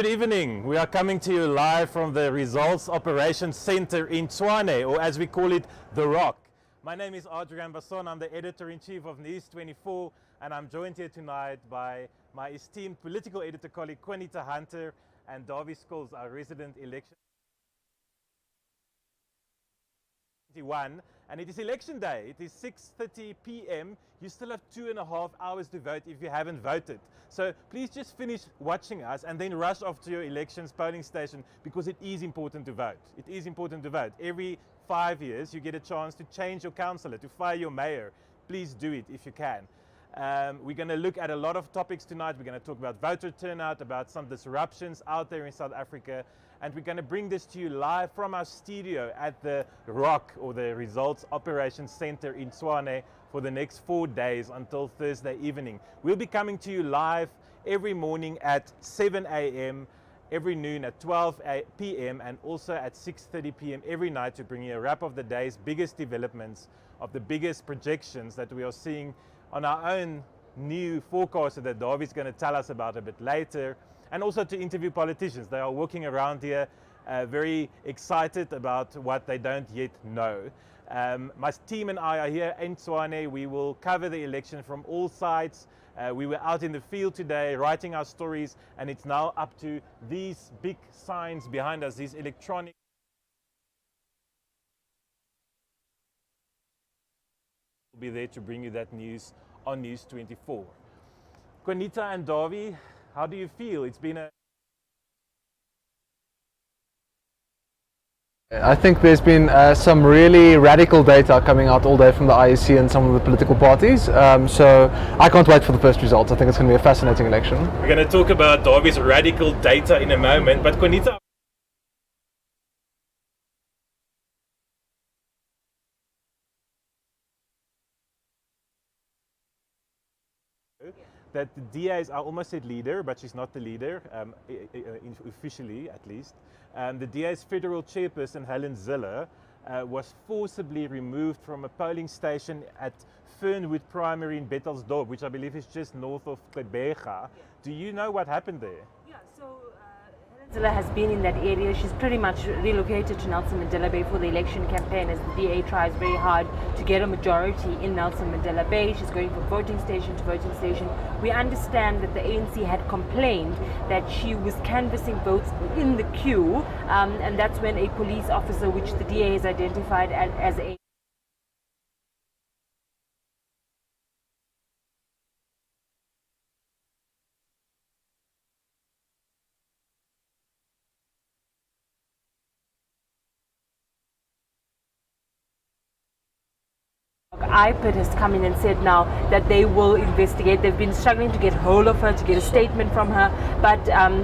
evening. We are coming to you live from the Results Operations Center in Tshwane, or as we call it, The Rock. My name is Adriaan Basson. I'm the editor-in-chief of News 24, and I'm joined here tonight by my esteemed political editor colleague Qaanitah and Davie Scholes, our resident election. And it is election day. It is 6:30 p.m. You still have 2.5 hours to vote if you haven't voted. So please just finish watching us and then rush off to your elections polling station, because it is important to vote. It is important to vote. Every 5 years you get a chance to change your councillor, to fire your mayor. Please do it if you can. We're going to look at a lot of topics tonight. We're going to talk about voter turnout, about some disruptions out there in South Africa, and we're going to bring this to you live from our studio at the Rock, or the Results Operations Center in Tshwane, for the next 4 days until Thursday evening. We'll be coming to you live every morning at 7 a.m, every noon at 12 p.m, and also at 6:30 p.m. every night to bring you a wrap of the day's biggest developments, of the biggest projections that we are seeing on our own new forecaster that Davie's going to tell us about a bit later, and also to interview politicians. They are walking around here very excited about what they don't yet know. My team and I are here in Tshwane. We will cover the election from all sides. We were out in the field today writing our stories, and it's now up to these big signs behind us, these electronic. We'll be there to bring you that news on News 24. Qaanitah and Davie, how do you feel? It's been a... I think there's been some really radical data coming out all day from the IEC and some of the political parties. So I can't wait for the first results. I think it's going to be a fascinating election. We're going to talk about Davie's radical data in a moment, but Qaanitah, that the DA is, I almost said leader, but she's not the leader, officially at least. The DA's federal chairperson, Helen Zille, was forcibly removed from a polling station at Fernwood Primary in Bettelsdorp, which I believe is just north of Qaanitah. Yeah. Do you know what happened there? Yeah, so Helen Zille has been in that area. She's pretty much relocated to Nelson Mandela Bay for the election campaign, as the DA tries very hard to get a majority in Nelson Mandela Bay. She's going from voting station to voting station. We understand that the ANC had complained that she was canvassing votes in the queue, and that's when a police officer, which the DA has identified as a IPID has come in and said now that they will investigate. They've been struggling to get hold of her, to get a statement from her, but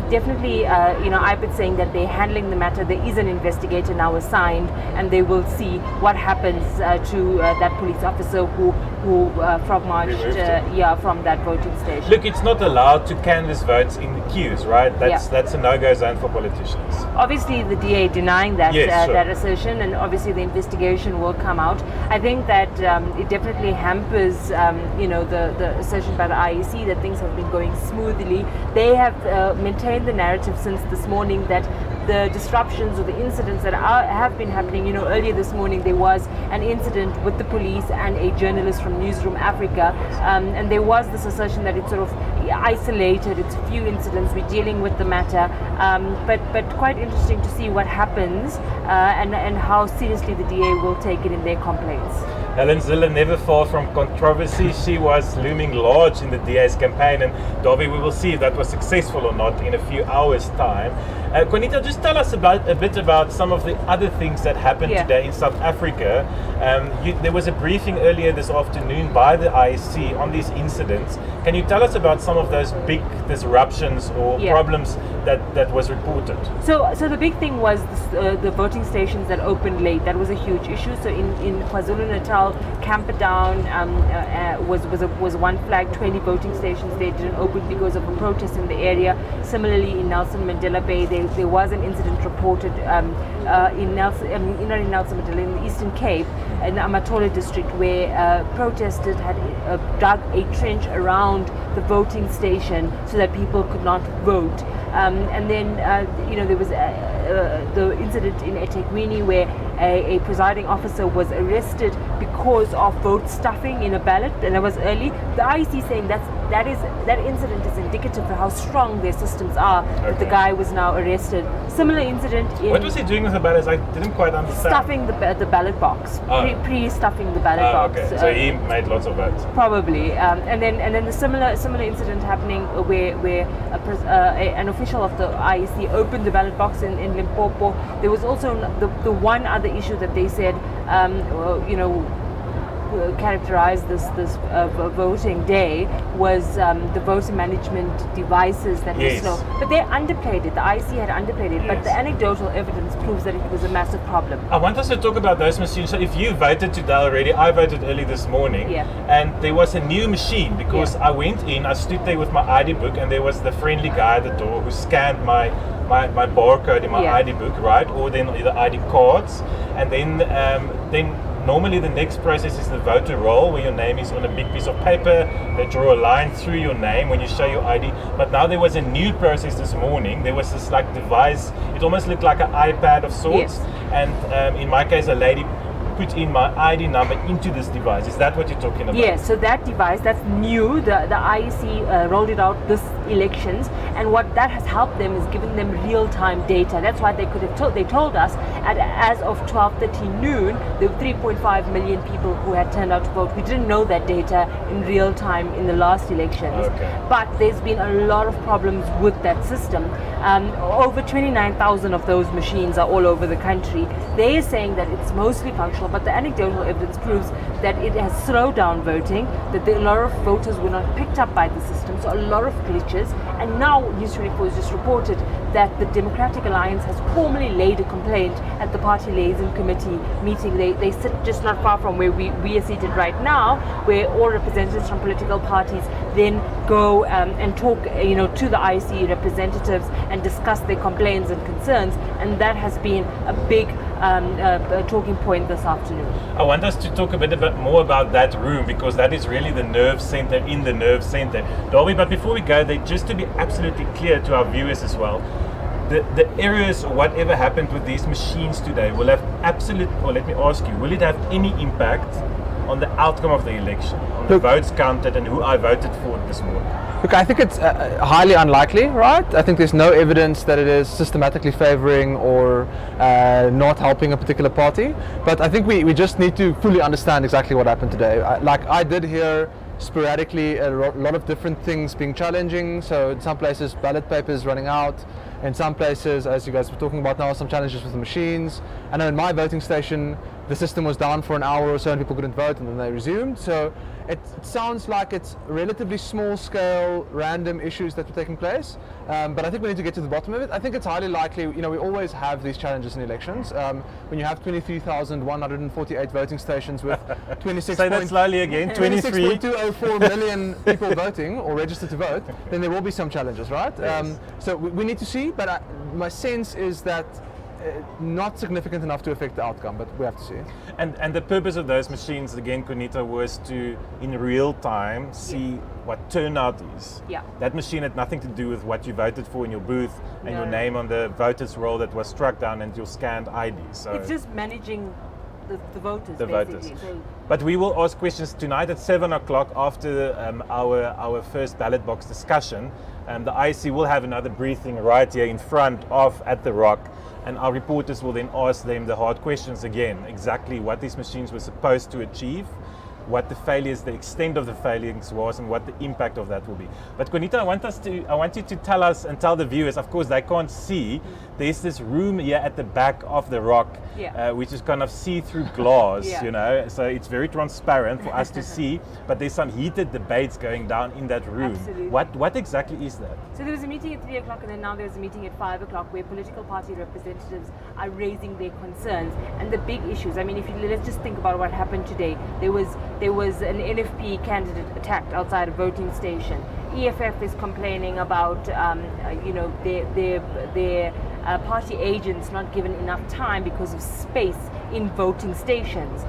definitely, IPID saying that they're handling the matter. There is an investigator now assigned, and they will see what happens to that police officer who frog marched from that voting station. Look, it's not allowed to canvass votes in the queues, right? That's a no-go zone for politicians. Obviously, the DA denying that that assertion, and obviously the investigation will come out. I think that it definitely hampers, the assertion by the IEC that things have been going smoothly. They have maintained the narrative since this morning that the disruptions or the incidents that have been happening, earlier this morning there was an incident with the police and a journalist from Newsroom Africa, and there was this assertion that it's sort of isolated, it's a few incidents, we're dealing with the matter, but quite interesting to see what happens and how seriously the DA will take it in their complaints. Helen Zille never far from controversy. She was looming large in the DA's campaign, and Davie, we will see if that was successful or not in a few hours' time. Qaanitah, just tell us a bit about some of the other things that happened today in South Africa. There was a briefing earlier this afternoon by the IEC on these incidents. Can you tell us about some of those big disruptions or problems that was reported? So the big thing was the voting stations that opened late. That was a huge issue. So in KwaZulu-Natal, Camperdown was one flag. 20 voting stations they didn't open because of a protest in the area. Similarly, in Nelson Mandela Bay, there was an incident reported in Nelson, not in Nelson Mandela, in the Eastern Cape, in the Amatola district, where protesters had dug a trench around the voting station so that people could not vote. And then, there was the incident in eThekwini where a presiding officer was arrested because of vote stuffing in a ballot, and it was early. The IEC saying that incident is indicative of how strong their systems are. Okay. That the guy was now arrested. Similar incident in... What was he doing with the ballots? I didn't quite understand. Stuffing the ballot box. Pre-stuffing the ballot box. Okay. So he made lots of votes. Probably. And then the similar incident happening where an official of the IEC opened the ballot box in Limpopo. There was also the one other issue that they said, characterized this voting day was the voting management devices that were slow. But they underplayed it. The IEC had underplayed it. Yes. But the anecdotal evidence proves that it was a massive problem. I want us to talk about those machines. So if you voted today already, I voted early this morning. Yeah. And there was a new machine because I went in, I stood there with my ID book, and there was the friendly guy at the door who scanned my barcode in my ID book, right? Or then the ID cards. And then normally the next process is the voter roll, where your name is on a big piece of paper. They draw a line through your name when you show your ID. But now there was a new process this morning. There was this device. It almost looked like an iPad of sorts. Yes. And in my case, a lady put in my ID number into this device. Is that what you're talking about? Yes, so that device, that's new. The IEC rolled it out this elections, and what that has helped them is giving them real-time data. That's why they could have they told us as of 12:30 noon, there were 3.5 million people who had turned out to vote. We didn't know that data in real time in the last elections. Okay. But there's been a lot of problems with that system. Over 29,000 of those machines are all over the country. They are saying that it's mostly functional, but the anecdotal evidence proves that it has slowed down voting, that a lot of voters were not picked up by the system, so a lot of glitches. And now News 24 has just reported that the Democratic Alliance has formally laid a complaint at the party liaison committee meeting. They sit just not far from where we are seated right now, where all representatives from political parties then go and talk to the IEC representatives and discuss their complaints and concerns, and that has been a big talking point this afternoon. I want us to talk a bit more about that room, because that is really the nerve center in the nerve center. Darby, but before we go there, just to be absolutely clear to our viewers as well, the errors or whatever happened with these machines today will have let me ask you, will it have any impact on the outcome of the election, on the votes counted and who I voted for this morning? Look, I think it's highly unlikely, right? I think there's no evidence that it is systematically favoring or not helping a particular party. But I think we just need to fully understand exactly what happened today. I did hear sporadically a lot of different things being challenging. So in some places, ballot papers running out. In some places, as you guys were talking about now, some challenges with the machines. I know in my voting station, the system was down for an hour or so and people couldn't vote, and then they resumed. So it sounds like it's relatively small scale, random issues that were taking place. But I think we need to get to the bottom of it. I think it's highly likely, we always have these challenges in elections. When you have 23,148 voting stations with 26. Say that slowly again, 26.204 million people voting or registered to vote, then there will be some challenges, right? Yes. So we need to see, but my sense is that not significant enough to affect the outcome, but we have to see. And the purpose of those machines, again, Qaanitah, was to, in real time, see what turnout is. Yeah. That machine had nothing to do with what you voted for in your booth and your name on the voters roll that was struck down and your scanned ID. So it's just managing the voters, the basically. Voters. But we will ask questions tonight at 7 o'clock after our first ballot box discussion. The IEC will have another briefing right here in front of at the Rock, and our reporters will then ask them the hard questions again, exactly what these machines were supposed to achieve, what the failures, the extent of the failures was, and what the impact of that will be. But Qaanitah, I want you to tell us and tell the viewers, of course they can't see, there's this room here at the back of the Rock, which is kind of see-through glass, so it's very transparent for us to see, but there's some heated debates going down in that room. Absolutely. What exactly is that? So there was a meeting at 3 o'clock, and then now there's a meeting at 5 o'clock where political party representatives are raising their concerns and the big issues. I mean, let's just think about what happened today. There was an NFP candidate attacked outside a voting station. EFF is complaining about, their party agents not given enough time because of space in voting stations.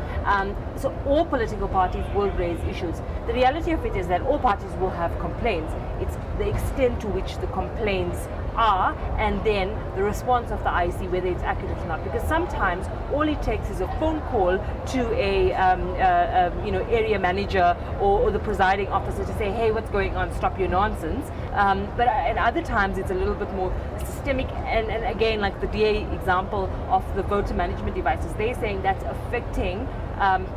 So all political parties will raise issues. The reality of it is that all parties will have complaints. It's the extent to which the complaints are, and then the response of the IEC, whether it's accurate or not. Because sometimes all it takes is a phone call to a area manager or the presiding officer to say, hey, what's going on? Stop your nonsense. But at other times it's a little bit more systemic. And again, like the DA example of the voter management devices, they're saying that's affecting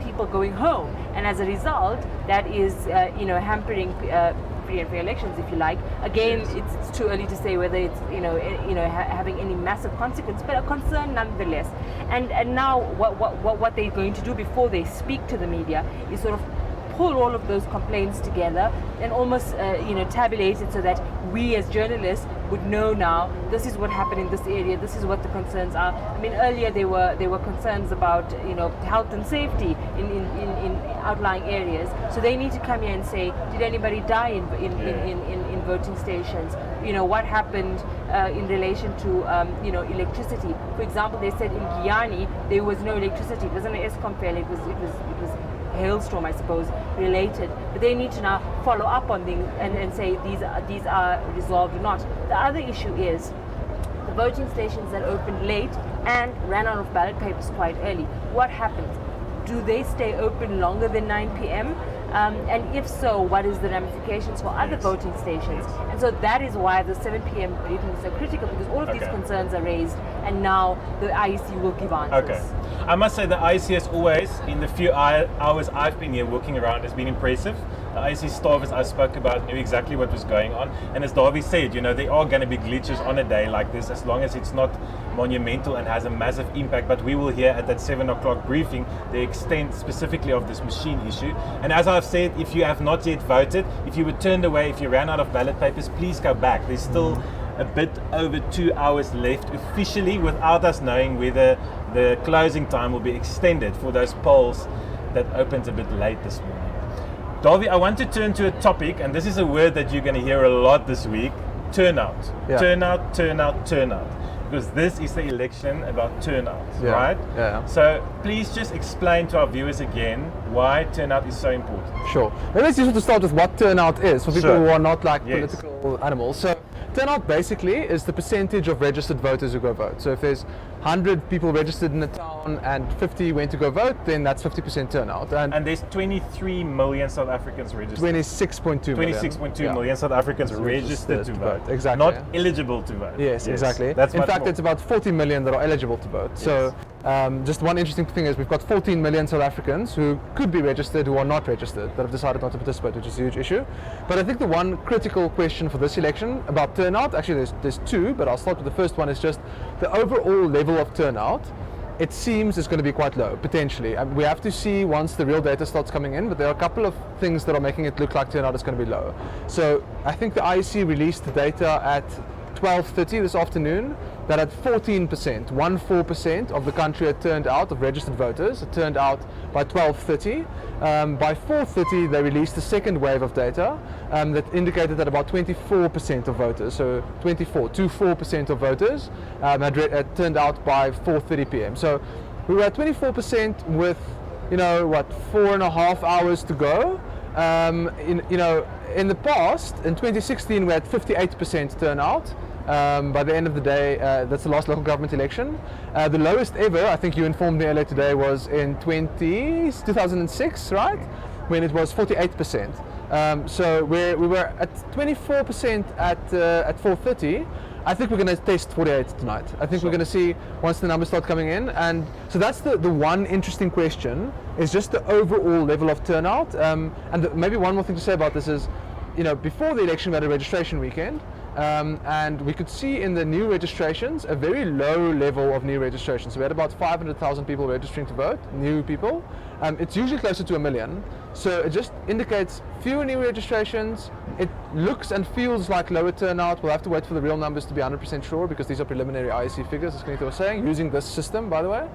people going home, and as a result, that is hampering free and fair elections, if you like. Again, it's too early to say whether it's having any massive consequence, but a concern nonetheless. And now what they're going to do before they speak to the media is sort of pull all of those complaints together and almost tabulate it so that we as journalists would know now this is what happened in this area, this is what the concerns are. I mean, earlier there were concerns about health and safety in outlying areas, so they need to come here and say, did anybody die in voting stations? What happened in relation to electricity? For example, they said in Guyana there was no electricity. It wasn't an ESCOM failure. It was hailstorm, I suppose, related. But they need to now follow up on things and say these are resolved or not. The other issue is the voting stations that opened late and ran out of ballot papers quite early. What happens? Do they stay open longer than 9 p.m.? And if so, what is the ramifications for other voting stations? And so that is why the 7 p.m. briefing is so critical, because all of these concerns are raised, and now the IEC will give answers. Okay. I must say the IEC has always, in the few hours I've been here walking around, has been impressive. The IEC staff, as I spoke about, knew exactly what was going on. And as Davy said, there are going to be glitches on a day like this, as long as it's not monumental and has a massive impact. But we will hear at that 7 o'clock briefing the extent specifically of this machine issue. And as I've said, if you have not yet voted, if you were turned away, if you ran out of ballot papers, please go back. There's still a bit over 2 hours left officially, without us knowing whether the closing time will be extended for those polls that opened a bit late this morning. Davy, I want to turn to a topic, and this is a word that you're going to hear a lot this week: turnout. Yeah. Turnout. Because this is the election about turnout, right? Yeah. So please just explain to our viewers again why turnout is so important. Sure. Maybe it's useful to start with what turnout is for people who are not political animals. So turnout basically is the percentage of registered voters who go vote. So if there's 100 people registered in a town and 50 went to go vote, then that's 50% turnout. And there's 23 million South Africans registered. 26.2 million. 26.2 million South Africans registered to vote. Exactly. Not eligible to vote. Yes, exactly. That's in fact, it's about 40 million that are eligible to vote. Yes. So just one interesting thing is we've got 14 million South Africans who could be registered, who are not registered, that have decided not to participate, which is a huge issue. But I think the one critical question for this election about turnout, actually there's two, but I'll start with the first one, is just the overall level of turnout. It seems it's going to be quite low, potentially. We have to see once the real data starts coming in, but there are a couple of things that are making it look like turnout is going to be low. So I think the IEC released the data at 12:30 this afternoon that at 14% of the country had turned out, of registered voters, had turned out by 12:30. By 4:30 they released the second wave of data that indicated that about 24% of voters, so 24% of voters had turned out by 4:30 p.m. So we were at 24% with 4.5 hours to go. In the past, in 2016, we had 58% turnout. By the end of the day, that's the last local government election. The lowest ever, I think you informed me earlier today, was in 2006, right? When it was 48%. So we were at 24% at 4:30. I think we're going to test 48 tonight. I think we're going to see once the numbers start coming in. And so that's the one interesting question, is just the overall level of turnout. And maybe one more thing to say about this is, before the election we had a registration weekend. And we could see in the new registrations a very low level of new registrations. So we had about 500,000 people registering to vote, new people. It's usually closer to 1 million. So it just indicates fewer new registrations. It looks and feels like lower turnout. We'll have to wait for the real numbers to be 100% sure, because these are preliminary IEC figures, as Qaanitah was saying, using this system, by the way.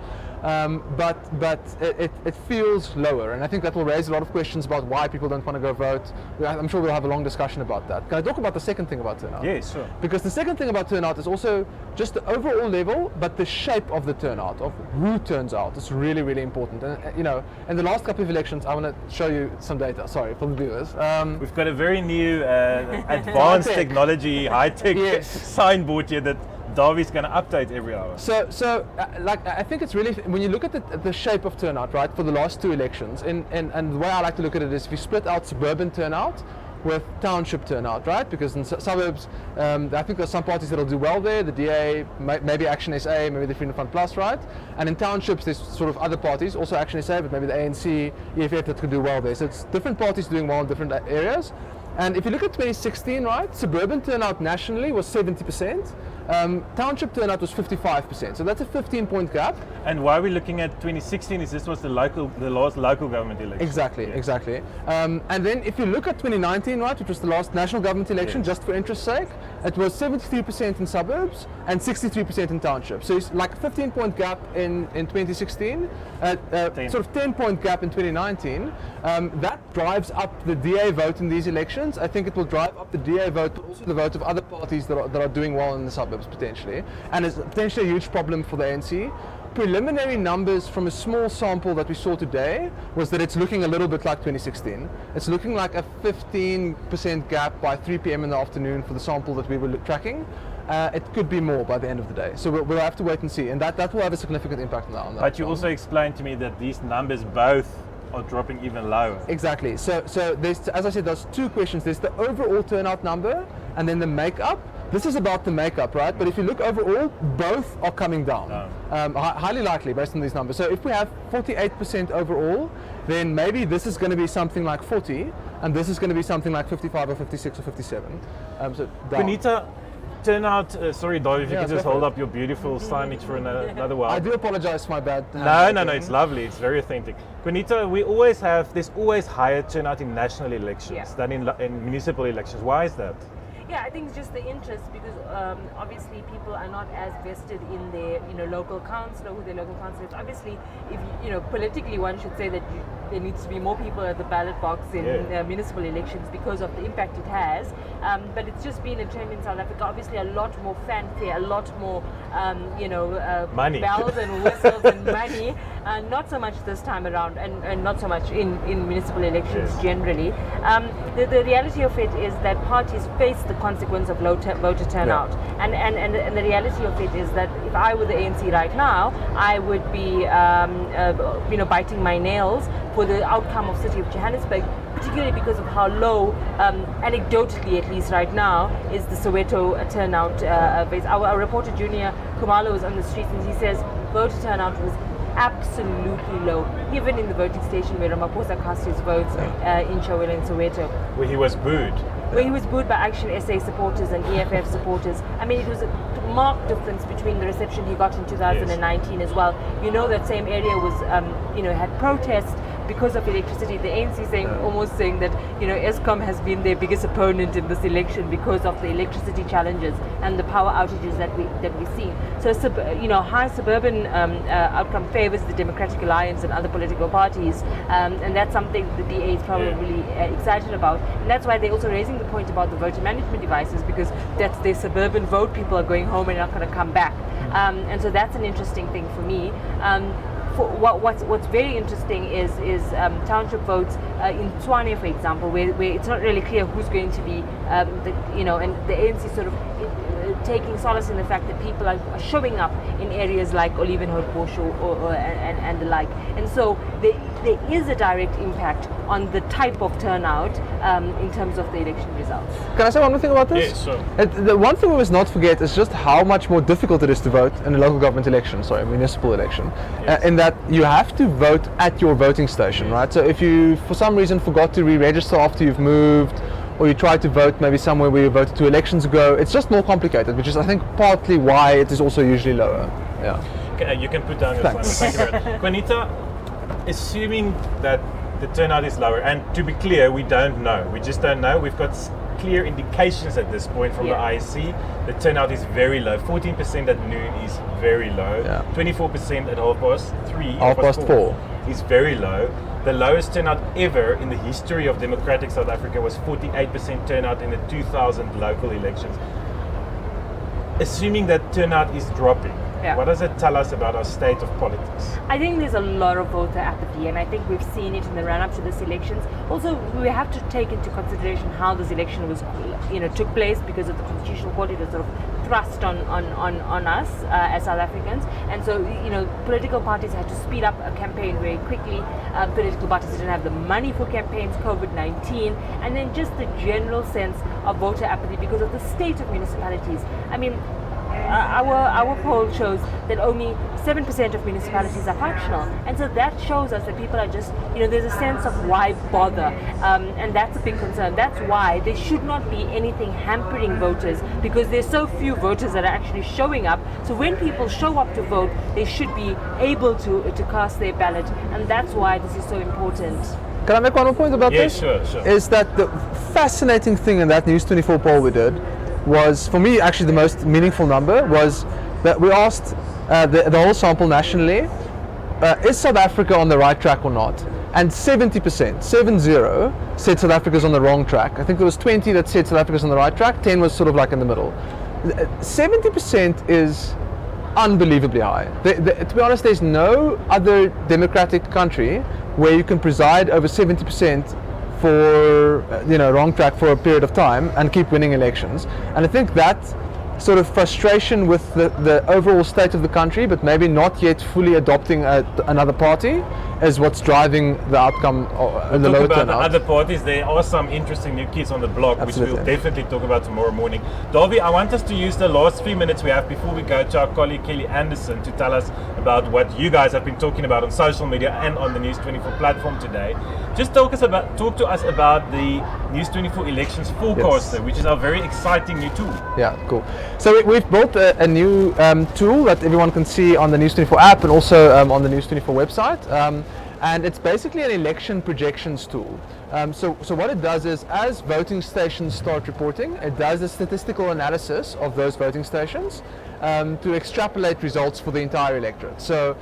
but it feels lower, and I think that will raise a lot of questions about why people don't want to go vote. I'm sure we'll have a long discussion about that. Can I talk about the second thing about turnout? Yes, sure. Because the second thing about turnout is also just the overall level, but the shape of the turnout, of who turns out, is really, really important. And in the last couple of elections, I want to show you some data. Sorry for the viewers. We've got a very new, advanced technology, high-tech signboard here that Davi's going to update every hour. So I think it's really, when you look at the shape of turnout, right, for the last two elections, and the way I like to look at it is if you split out suburban turnout with township turnout, right? Because in suburbs, I think there's some parties that'll do well there, the DA, maybe Action SA, maybe the Freedom Front Plus, right? And in townships, there's sort of other parties, also Action SA, but maybe the ANC, EFF that could do well there. So it's different parties doing well in different areas. And if you look at 2016, right, suburban turnout nationally was 70%, township turnout was 55%. So that's a 15-point gap. And why are we looking at 2016 is this was the last local government election. Exactly. And then if you look at 2019, right, which was the last national government election, just for interest's sake, it was 73% in suburbs and 63% in townships. So it's like a 15-point gap in 2016, sort of 10-point gap in 2019. That drives up the DA vote in these elections. I think it will drive up the DA vote, but also the vote of other parties that are doing well in the suburbs potentially, and it's potentially a huge problem for the ANC. Preliminary numbers from a small sample that we saw today was that it's looking a little bit like 2016. It's looking like a 15% gap by 3 p.m. in the afternoon for the sample that we were tracking. It could be more by the end of the day. So we'll have to wait and see, and that will have a significant impact on that. But you also explained to me that these numbers both are dropping even lower. Exactly. So there's, as I said, there's two questions. There's the overall turnout number and then the makeup. This is about the makeup, right? But if you look overall, both are coming down. Highly likely based on these numbers. So if we have 48% overall, then maybe this is going to be something like 40, and this is going to be something like 55 or 56 or 57. So down. Qaanitah, turnout, sorry Davi, if you can just hold up your beautiful signage for another while. I do apologize for my bad No, it's lovely, it's very authentic. Qaanitah, there's always higher turnout in national elections than in municipal elections. Why is that? Yeah, I think it's just the interest, because obviously people are not as vested in their local councillor, who their local councillor is. Obviously, if politically one should say that there needs to be more people at the ballot box in municipal elections because of the impact it has. But it's just been a trend in South Africa. Obviously, a lot more fanfare, a lot more money, bells and whistles and money. Not so much this time around, and not so much in municipal elections generally. The reality of it is that parties face the consequence of low voter turnout, and the reality of it is that if I were the ANC right now, I would be biting my nails for the outcome of City of Johannesburg, particularly because of how low, anecdotally at least right now, is the Soweto turnout base. Our reporter Junior Kumalo was on the streets and he says voter turnout was absolutely low, even in the voting station where Ramaphosa cast his votes in Tshwane and Soweto. Where he was booed. Where he was booed by Action SA supporters and EFF supporters. I mean, it was a marked difference between the reception he got in 2019 as well. That same area was, had protests because of electricity. The ANC almost saying that Eskom has been their biggest opponent in this election because of the electricity challenges and the power outages that we see. So high suburban outcome favors the Democratic Alliance and other political parties, and that's something the DA is probably really excited about. And that's why they're also raising the point about the voter management devices, because that's their suburban vote. People are going home and not going to come back, and so that's an interesting thing for me. What's very interesting is township votes in Tshwane, for example, where it's not really clear who's going to be, and the ANC sort of taking solace in the fact that people are showing up in areas like Olivenhout-Bosch and the like. And so there is a direct impact on the type of turnout in terms of the election results. Can I say one more thing about this? Yes, sure. The one thing we must not forget is just how much more difficult it is to vote in a local government election, a municipal election, in that you have to vote at your voting station, right? So if you, for some reason, forgot to re-register after you've moved, or you try to vote maybe somewhere where you voted 2 elections ago, it's just more complicated, which is, I think, partly why it is also usually lower. Yeah. Okay, you can put down your phone. Thank you very much. Qaanitah, assuming that the turnout is lower, and to be clear, we don't know. We just don't know. We've got clear indications at this point from the IEC. The turnout is very low. 14% at noon is very low. 24% at half past 4 is very low. The lowest turnout ever in the history of democratic South Africa was 48% turnout in the 2000 local elections. Assuming that turnout is dropping, what does it tell us about our state of politics? I think there's a lot of voter apathy, and I think we've seen it in the run-up to this elections. Also, we have to take into consideration how this election was, took place because of the Constitutional Court. It was sort of thrust on us as South Africans, and so political parties had to speed up a campaign very quickly. Political parties didn't have the money for campaigns, COVID-19, and then just the general sense of voter apathy because of the state of municipalities. I mean, our poll shows that only 7% of municipalities are functional, and so that shows us that people are just, there's a sense of why bother, and that's a big concern. That's why there should not be anything hampering voters, because there's so few voters that are actually showing up. So when people show up to vote, they should be able to cast their ballot, and that's why this is so important. Can I make one more point about this? Sure. Is that the fascinating thing in that News 24 poll we did was, for me, actually the most meaningful number was that we asked the whole sample nationally, is South Africa on the right track or not? And 70%, 70, said South Africa's on the wrong track. I think there was 20 that said South Africa's on the right track, 10 was sort of like in the middle. 70% is unbelievably high. To be honest, there's no other democratic country where you can preside over 70% for wrong track for a period of time and keep winning elections. And I think that sort of frustration with the overall state of the country, but maybe not yet fully adopting another party, is what's driving the outcome of the lower turnout. The other parties, there are some interesting new kids on the block, Absolutely. Which we'll definitely talk about tomorrow morning. Davy, I want us to use the last 3 minutes we have before we go to our colleague Kelly Anderson to tell us about what you guys have been talking about on social media and on the News 24 platform today. Just talk to us about the News 24 elections forecaster, which is our very exciting new tool. Yeah, cool. So we've built a new tool that everyone can see on the News 24 app and also on the News 24 website. And it's basically an election projections tool. So what it does is, as voting stations start reporting, it does a statistical analysis of those voting stations to extrapolate results for the entire electorate. So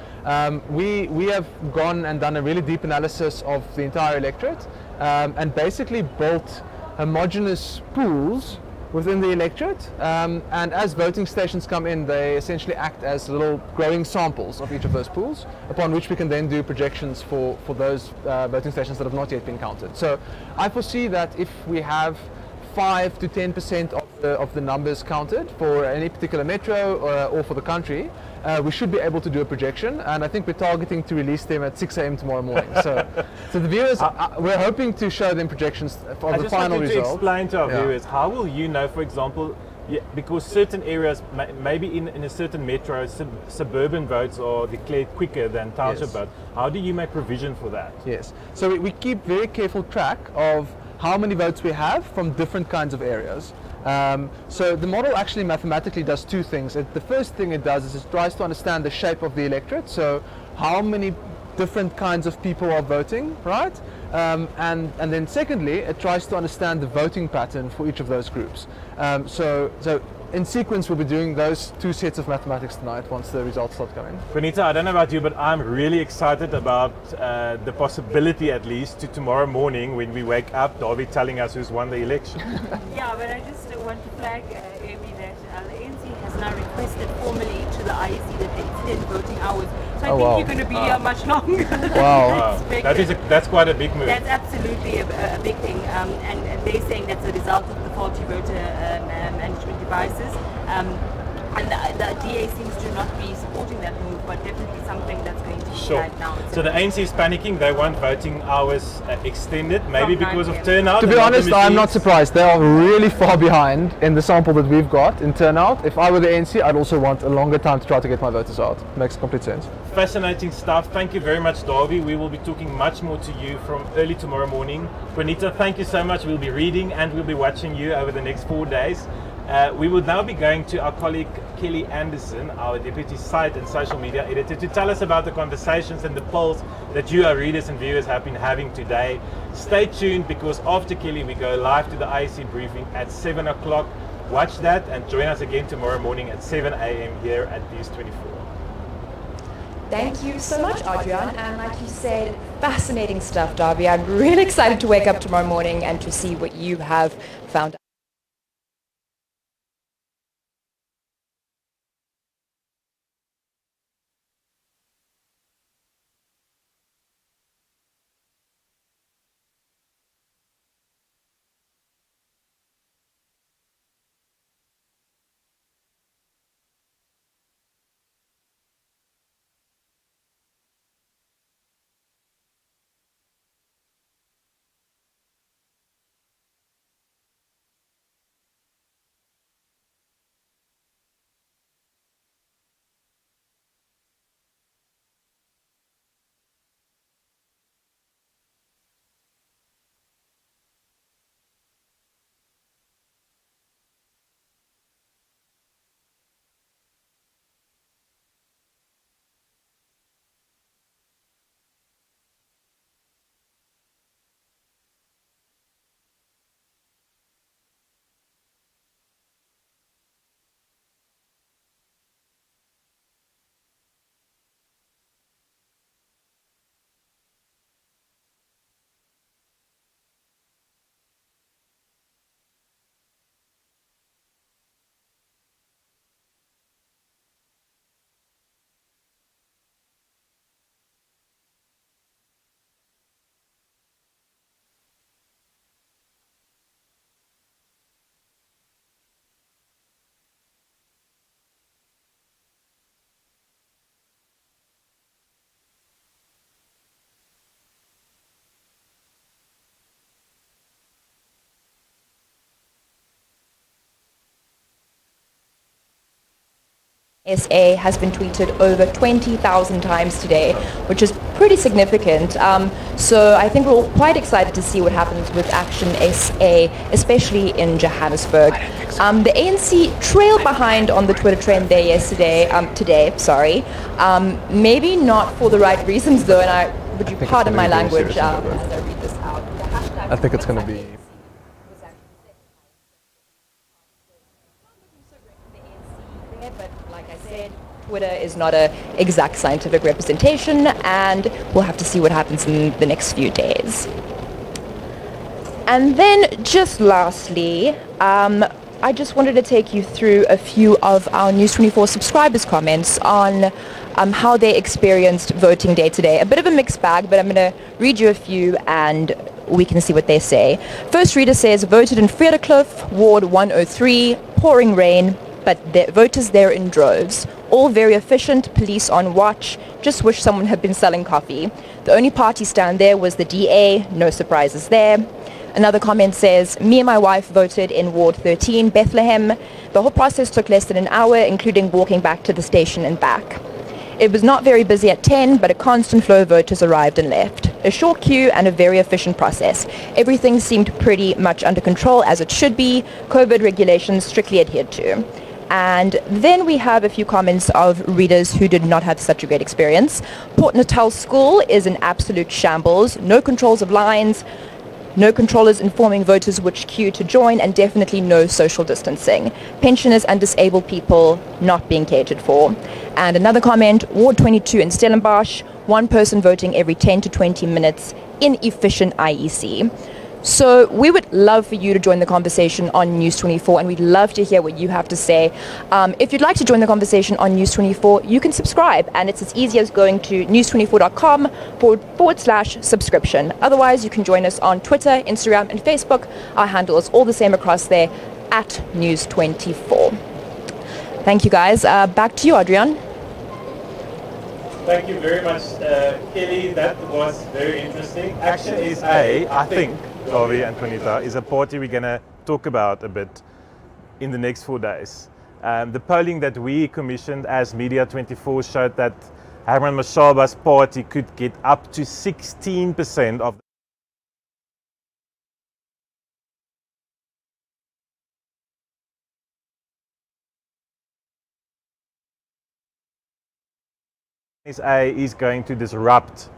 we have gone and done a really deep analysis of the entire electorate and basically built homogeneous pools within the electorate, and as voting stations come in, they essentially act as little growing samples of each of those pools, upon which we can then do projections for those voting stations that have not yet been counted. So I foresee that if we have 5 to 10% of the numbers counted for any particular metro or for the country, we should be able to do a projection, and I think we're targeting to release them at 6 a.m. tomorrow morning. So the viewers, we're hoping to show them projections for the final result. I just want to explain to our viewers, how will you know, for example, because certain areas, maybe in a certain metro, suburban votes are declared quicker than township votes. How do you make provision for that? Yes, so we keep very careful track of how many votes we have from different kinds of areas. So the model actually mathematically does two things. The first thing it does is it tries to understand the shape of the electorate, so how many different kinds of people are voting, right? And then secondly, it tries to understand the voting pattern for each of those groups. So in sequence, we'll be doing those two sets of mathematics tonight once the results start coming. Qaanitah, I don't know about you, but I'm really excited about the possibility, at least, to tomorrow morning when we wake up, Davy telling us who's won the election. Yeah, but I just want to flag, Amy, that the ANC has now requested formally to the IEC that they extend voting hours. So I think you're going to be here much longer. Wow. That's quite a big move. That's absolutely a big thing, and they're saying that's a result of the faulty voter management devices. And the DA seems to not be supporting that move, but definitely something that's going to be tried now. So the ANC is panicking. They want voting hours extended, maybe because of turnout. To be honest, I'm not surprised. They are really far behind in the sample that we've got in turnout. If I were the ANC, I'd also want a longer time to try to get my voters out. Makes complete sense. Fascinating stuff. Thank you very much, Davy. We will be talking much more to you from early tomorrow morning. Qaanitah, thank you so much. We'll be reading and we'll be watching you over the next 4 days. We will now be going to our colleague Kelly Anderson, our Deputy Site and Social Media Editor, to tell us about the conversations and the polls that you, our readers and viewers, have been having today. Stay tuned, because after Kelly we go live to the IEC briefing at 7 o'clock. Watch that and join us again tomorrow morning at 7 a.m. here at News 24. Thank you so much, Adriaan. And like you said, fascinating stuff, Darby. I'm really excited to wake up tomorrow morning and to see what you have found out. SA has been tweeted over 20,000 times today, which is pretty significant. So I think we're all quite excited to see what happens with Action SA, especially in Johannesburg. The ANC trailed behind on the Twitter trend there today. Maybe not for the right reasons though, and would you pardon my language as I read this out. I think it's going to be... But like I said, Twitter is not an exact scientific representation, and we'll have to see what happens in the next few days. And then just lastly, I just wanted to take you through a few of our News 24 subscribers' comments on how they experienced voting day today. A bit of a mixed bag, but I'm going to read you a few and we can see what they say. First reader says, voted in Fredericliff, Ward 103, pouring rain, but the voters there in droves. All very efficient, police on watch, just wish someone had been selling coffee. The only party stand there was the DA, no surprises there. Another comment says, me and my wife voted in Ward 13, Bethlehem. The whole process took less than an hour, including walking back to the station and back. It was not very busy at 10, but a constant flow of voters arrived and left. A short queue and a very efficient process. Everything seemed pretty much under control as it should be, COVID regulations strictly adhered to. And then we have a few comments of readers who did not have such a great experience. Port Natal School is an absolute shambles. No controls of lines, no controllers informing voters which queue to join, and definitely no social distancing. Pensioners and disabled people not being catered for. And another comment, Ward 22 in Stellenbosch, one person voting every 10 to 20 minutes, inefficient IEC. So we would love for you to join the conversation on News 24, and we'd love to hear what you have to say. If you'd like to join the conversation on News 24, you can subscribe, and it's as easy as going to news24.com/subscription. Otherwise, you can join us on Twitter, Instagram, and Facebook. Our handle is all the same across there, at News 24. Thank you, guys. Back to you, Adriaan. Thank you very much, Kelly. That was very interesting. Action SA, I think, Darby and Qaanitah, is a party we're going to talk about a bit in the next 4 days. The polling that we commissioned as Media 24 showed that Herman Mashaba's party could get up to 16% of ISA is going to disrupt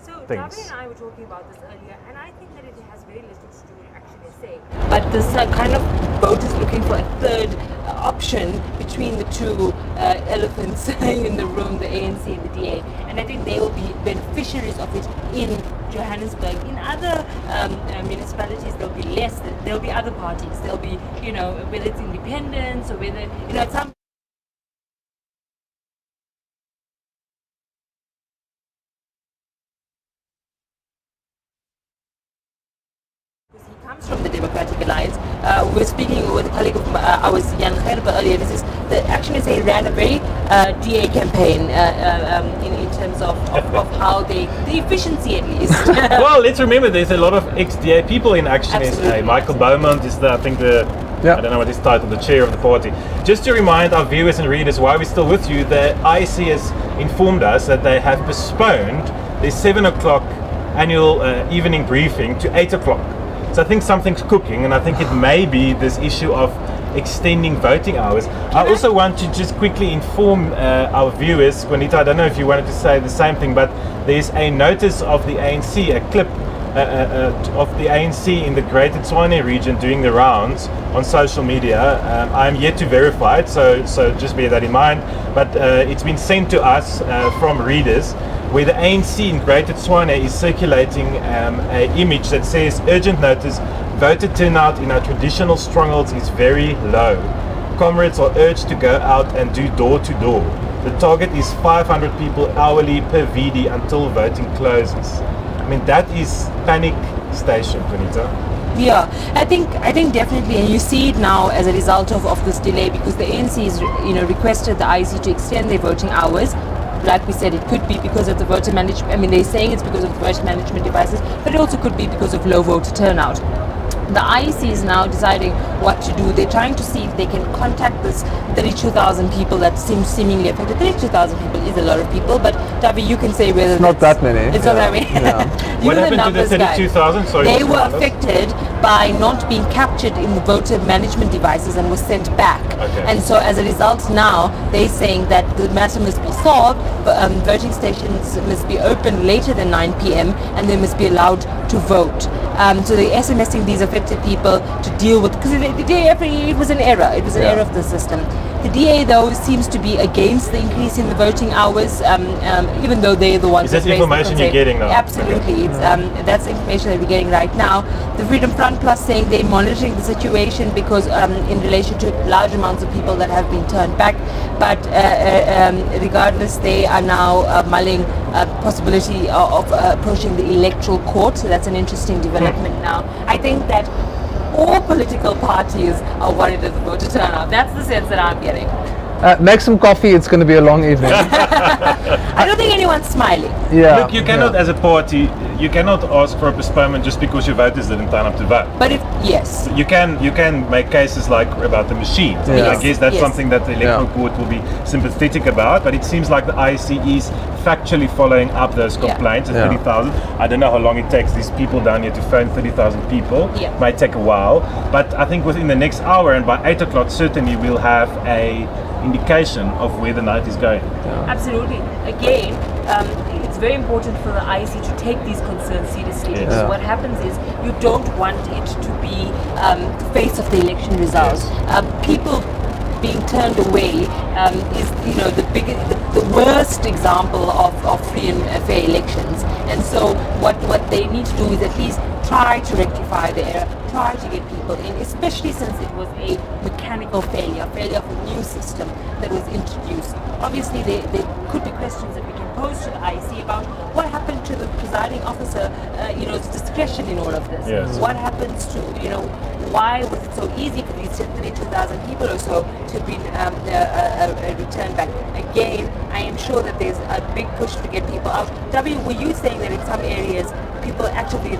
So things. Davi and I were talking about this earlier, and I think that it has very little to do with actually say. But this kind of vote is looking for a third option between the two elephants in the room, the ANC and the DA. And I think they will be beneficiaries of it in Johannesburg. In other municipalities, there'll be less. There'll be other parties. There'll be, whether it's independents or whether, at some comes from the Democratic Alliance. We were speaking with a colleague of ours, Jan Gerber, earlier. This is the actually they ran a very DA campaign in terms of how the efficiency at least. Well, let's remember there's a lot of ex-DA people in Action SA. Michael Beaumont is I don't know what his title, the chair of the party. Just to remind our viewers and readers why we're still with you, the IEC has informed us that they have postponed their 7 o'clock annual evening briefing to 8 o'clock. So I think something's cooking, and I think it may be this issue of extending voting hours. I also want to just quickly inform our viewers, Qaanitah, I don't know if you wanted to say the same thing, but there's a notice of the ANC, a clip of the ANC in the Greater Tshwane region doing the rounds on social media. I'm yet to verify it, so just bear that in mind. But it's been sent to us from readers, where the ANC in Greater Tshwane is circulating an image that says, urgent notice, voter turnout in our traditional strongholds is very low. Comrades are urged to go out and do door to door. The target is 500 people hourly per VD until voting closes. I mean, that is panic station, Qaanitah. Yeah, I think definitely, and you see it now as a result of this delay, because the ANC has requested the IEC to extend their voting hours. Like we said, it could be because of the voter management. I mean, they're saying it's because of the voter management devices, but it also could be because of low voter turnout. The IEC is now deciding what to do. They're trying to see if they can contact this 32,000 people that seem seemingly affected. 32,000 people is a lot of people, but Davi, you can say whether it's not that many. It's not that many. What happened to the 32,000? Sorry, they were affected by not being captured in the voter management devices and were sent back. Okay. And so as a result now, they're saying that the matter must be solved, voting stations must be open later than 9 p.m. and they must be allowed to vote. So they're SMSing these affected people to deal with, because the DA, it was an error. It was an error of the system. The DA, though, seems to be against the increase in the voting hours, even though they're the ones. Is that information you're getting now? Absolutely. It's, that's the information that we're getting right now. The Freedom Front Plus saying they're monitoring the situation because in relation to large amounts of people that have been turned back. But regardless, they are now mulling possibility of approaching the electoral court. So that's an interesting development now. I think that all political parties are worried of the voter turnout. That's the sense that I'm getting. Make some coffee, it's going to be a long evening. I don't think anyone's smiling. Yeah. Look, you cannot, as a party, you cannot ask for a postponement just because your voters didn't turn up to vote. But you can make cases like about the machines. Yeah. I guess that's something that the electoral court will be sympathetic about. But it seems like the IEC is factually following up those complaints at 30,000. I don't know how long it takes these people down here to phone 30,000 people. Yeah. Might take a while. But I think within the next hour and by 8 o'clock certainly we'll have a indication of where the night is going. Absolutely. Again, it's very important for the IEC to take these concerns seriously, because what happens is you don't want it to be the face of the election results. People being turned away is the worst example of free and fair elections. And so what they need to do is at least try to rectify the error, try to get people in, especially since it was a mechanical failure of a new system that was introduced. Obviously there could be questions that we can pose to the IEC about what happened to the presiding officer, discretion in all of this. Yes. What happens to, why was it so easy for these 32,000 people or so to be returned back? Again, I am sure that there's a big push to get people out. W, were you saying that in some areas people actually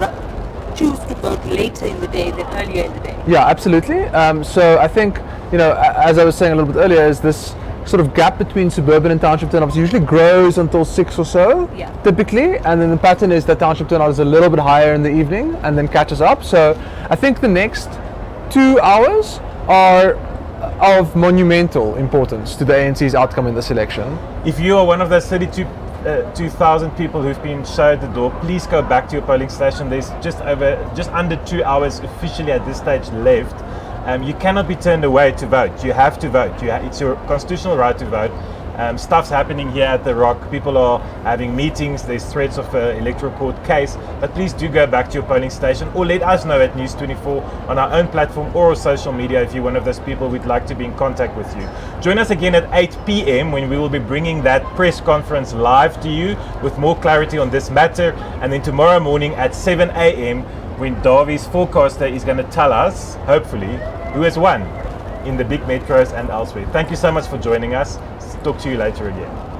choose to vote later in the day than earlier in the day? Yeah, absolutely. So I think, as I was saying a little bit earlier, is this sort of gap between suburban and township turnout usually grows until 6 or so, typically, and then the pattern is that township turnout is a little bit higher in the evening and then catches up. So I think the next 2 hours are of monumental importance to the ANC's outcome in this election. If you are one of those 32,000 people who've been showed the door, please go back to your polling station. There's just under 2 hours officially at this stage left. You cannot be turned away to vote. You have to vote. It's your constitutional right to vote. Stuff's happening here at the Rock. People are having meetings. There's threats of an electoral court case. But please do go back to your polling station, or let us know at News 24 on our own platform or on social media if you're one of those people we'd like to be in contact with you. Join us again at 8 p.m. when we will be bringing that press conference live to you with more clarity on this matter. And then tomorrow morning at 7 a.m. when Davi's forecaster is going to tell us, hopefully, who has won in the big metros and elsewhere. Thank you so much for joining us. Talk to you later again.